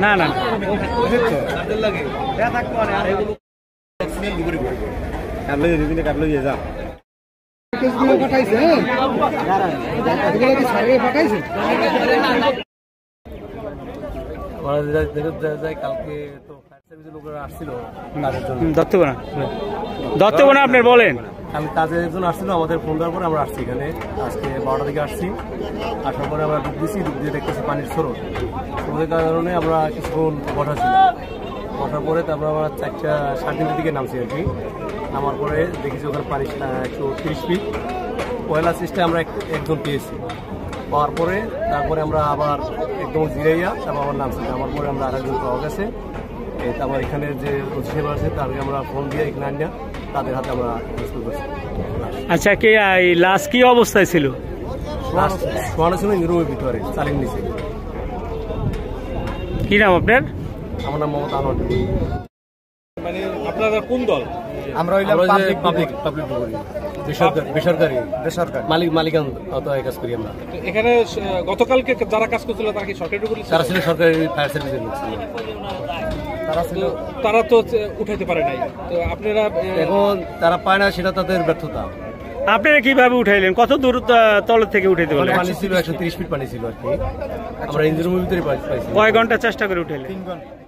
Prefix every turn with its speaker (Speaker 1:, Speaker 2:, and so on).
Speaker 1: না না দত্তগোনা আপনার বলেন
Speaker 2: আমি কাজের একজন আসছিল আমাদের ফোন দেওয়ার পরে আমরা আসছি এখানে আজকে 12টা থেকে আসছি আসার পরে আমরা ডুব দিচ্ছি ডুব দিয়ে দেখতেছি পানির স্রোতের কারণে আমরা কিছুক্ষণ বসার পরে তারপর আমরা 4টা 3:30 দিকে নামছি আর কি নামার পরে দেখেছি ওখানে পানি 130 ফিট পয়লা সিস্টে আমরা একজন পেয়েছি পাওয়ার পরে তারপরে আমরা আবার একদম জিরাইয়া তারপর আবার নামছি নামার পরে আমরা আরেকজন পাওয়া গেছে তারপর এখানে যে সেবা আছে তাদেরকে আমরা ফোন দিয়ে এখানে আনিয়া তাদের হাতে আমরা রেস্কিউ করছি।
Speaker 1: আচ্ছা কে লাশ কি অবস্থায় ছিল?
Speaker 2: লাশ শোয়ানো ছিল রুমের ভিতরে চালিয়ে নিয়েছে।
Speaker 1: কি নাম আপনার?
Speaker 2: আমার নাম মোহাম্মদ আনোয়ার।
Speaker 3: মানে আপনারা কোন দল?
Speaker 2: আমরা হইলাম পাবলিক বেসরকারি মালিকান কাজ করি আমরা।
Speaker 3: এখানে গতকালকে যারা কাজ করছিল তারা কি সরকারি পুলিশ?
Speaker 2: তারা ছিল সরকারি ফায়ার সার্ভিসের লোক ছিল।
Speaker 3: তারা তো উঠাইতে পারে নাই, তো আপনারা
Speaker 2: এখন তারা পায় না, সেটা তাদের ব্যর্থতা।
Speaker 1: আপনারা কিভাবে উঠাইলেন? কত দূর তলের থেকে উঠাইতে পারলেন?
Speaker 2: পানি ছিল 130 ফিট পানি ছিল আর কি। আমরা ইঞ্জিনের ভিতরে পাইছি।
Speaker 1: কয় ঘন্টা চেষ্টা করে উঠাইলেন?
Speaker 2: 3 ঘন্টা।